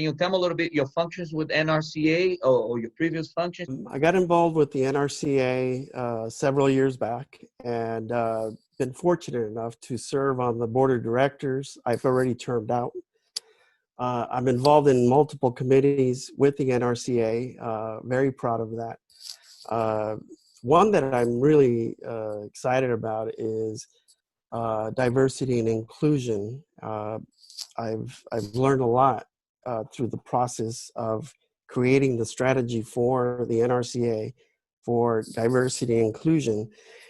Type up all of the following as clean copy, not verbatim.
Can you tell me a little bit your functions with NRCA or your previous functions? I got involved with the NRCA several years back, and been fortunate enough to serve on the board of directors. I've already termed out. I'm involved in multiple committees with the NRCA, very proud of that. One that I'm really excited about is diversity and inclusion. I've learned a lot through the process of creating the strategy for the NRCA for diversity and inclusion.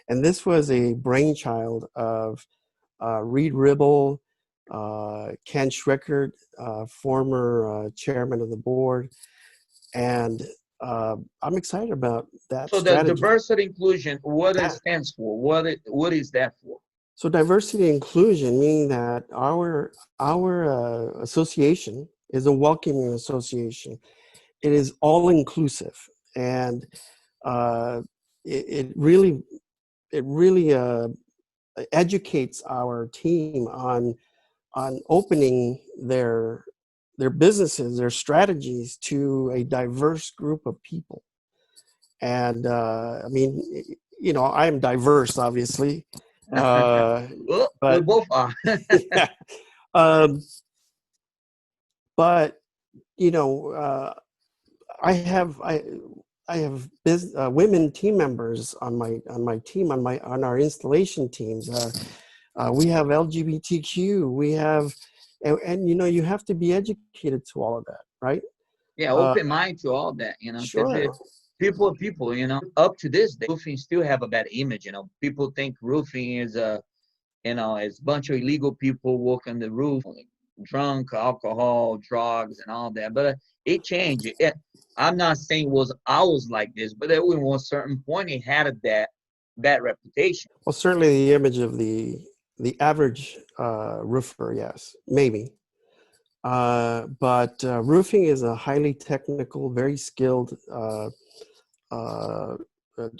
And this was a brainchild of Reed Ribble, Ken Schrickert, former chairman of the board. And I'm excited about that So the strategy. diversity inclusion, what it stands for? What is that for? So diversity and inclusion, meaning that our association is a welcoming association. It is all inclusive, and it really educates our team on opening their businesses, their strategies to a diverse group of people. And I mean, you know, I am diverse, obviously. Well, we both are. Yeah. But you know, I have women team members on my team, on our installation teams. We have LGBTQ. We have, and you know, you have to be educated to all of that, right? Yeah, open mind to all that, you know. Sure. People are people, you know. Up to this day, roofing still have a bad image, you know. People think roofing is you know, it's a bunch of illegal people working the roof, drunk, alcohol, drugs, and all that. But it changed. I'm not saying it was always like this, but at one certain point, it had that bad reputation. Well, certainly the image of the average roofer, yes, maybe. But roofing is a highly technical, very skilled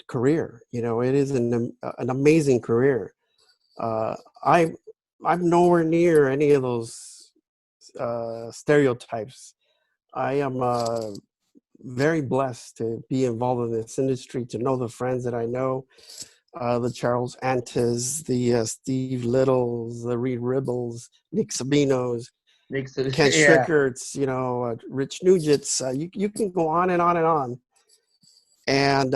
career. You know, it is an amazing career. I'm nowhere near any of those stereotypes. I am very blessed to be involved in this industry, to know the friends that I know, the Charles Antes, the Steve Littles, the Reed Ribbles, Nick Sabinos, Ken Yeah. Strickerts, you know, Rich Nugents. You can go on and on and on. And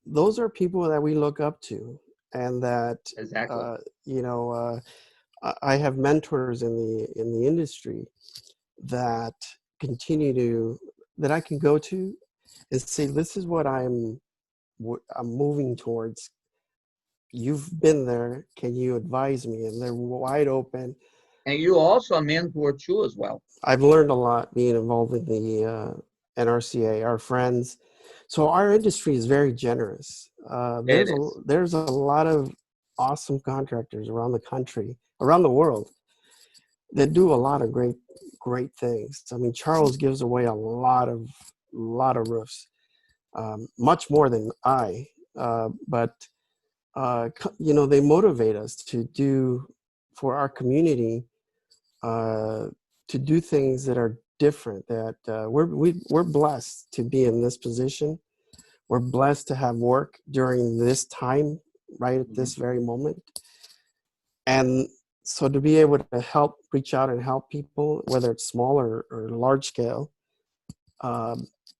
those are people that we look up to, and that Exactly. you know, I have mentors in the industry that that I can go to and say, this is what I'm moving towards. You've been there. Can you advise me? And they're wide open. And you also a mentor too, as well. I've learned a lot being involved in the NRCA, our friends. So our industry is very generous. There's a lot of awesome contractors around the country, around the world, that do a lot of great things. I mean, Charles gives away a lot of roofs, much more than I. But you know, they motivate us to do for our community, to do things that are different. That we're blessed to be in this position. We're blessed to have work during this time, right at this very moment. And so to be able to reach out and help people, whether it's small or large scale,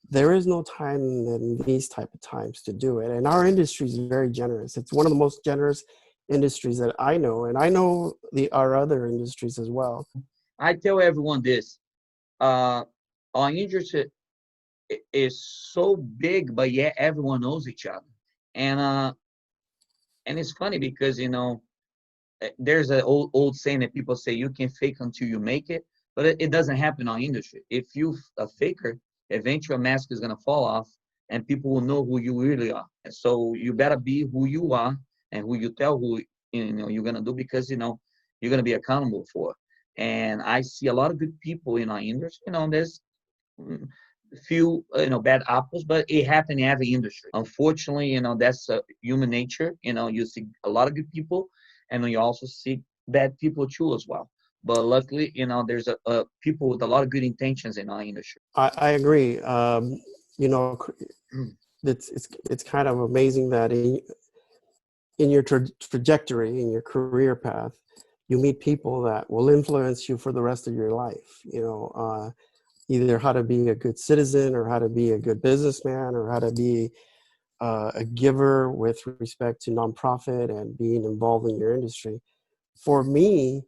there is no time in these type of times to do it. And our industry is very generous. It's one of the most generous industries that I know, and I know our other industries as well. I tell everyone this: our industry is so big, but yet everyone knows each other, and it's funny because, you know, there's an old saying that people say, you can fake until you make it, but it doesn't happen in our industry. If you're a faker, eventually a mask is going to fall off and people will know who you really are. And so you better be who you are and who you tell who, you know, you're going to do, because, you know, you're going to be accountable for. And I see a lot of good people in our industry. You know, there's few, you know, bad apples, but it happens in every industry. Unfortunately, you know, that's human nature. You know, you see a lot of good people, and you also see bad people too as well. but luckily, there's a people with a lot of good intentions in our industry. I agree. You know, it's kind of amazing that in your trajectory, in your career path, you meet people that will influence you for the rest of your life. Either how to be a good citizen, or how to be a good businessman, or how to be a giver with respect to nonprofit and being involved in your industry. For me,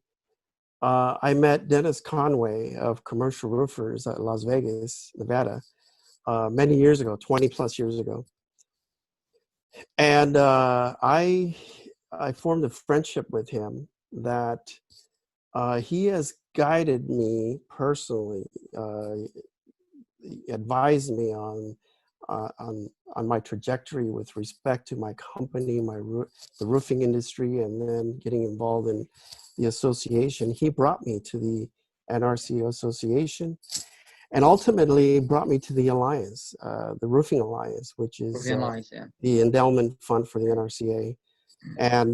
I met Dennis Conway of Commercial Roofers at Las Vegas, Nevada, many years ago, 20 plus years ago. And I formed a friendship with him that he has guided me personally, advised me uh, on on my trajectory with respect to my company, the roofing industry, and then getting involved in the association. He brought me to the NRCA Association, and ultimately brought me to the Alliance, the Roofing Alliance, which is Yeah. the endowment fund for the NRCA, and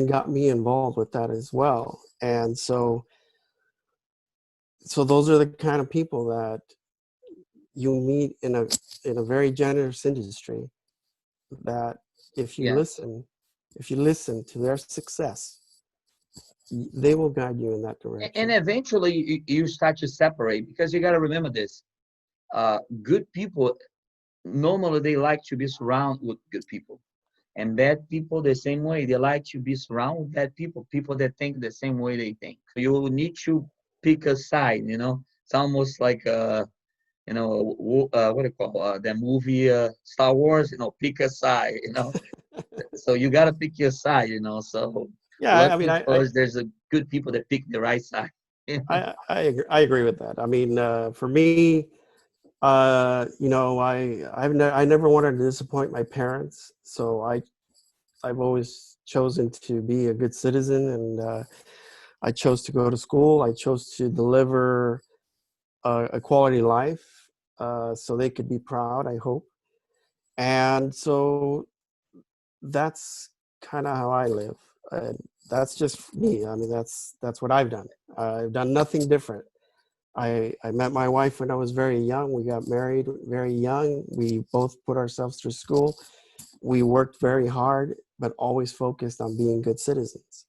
got me involved with that as well. And so those are the kind of people that you meet in a very generous industry, that if you Yeah. listen to their success, they will guide you in that And direction. eventually you start to separate, because you got to remember this. Good people, normally they like to be surrounded with good people. And bad people, the same way, they like to be surrounded with bad people, people that think the same way they think. So you need to pick a side. It's almost like, what do you call the movie Star Wars, pick a side. So you got to pick your side. So Yeah, I mean, luckily for us, there's a good people that pick the right side. I agree with that. I mean, for me, I never wanted to disappoint my parents, so I've always chosen to be a good citizen, and I chose to go to school. I chose to deliver a quality life, so they could be proud, I hope. And so that's kind of how I live. That's just me. I mean, that's what I've done. I've done nothing different. I met my wife when I was very young. We got married very young. We both put ourselves through school. We worked very hard, but always focused on being good citizens.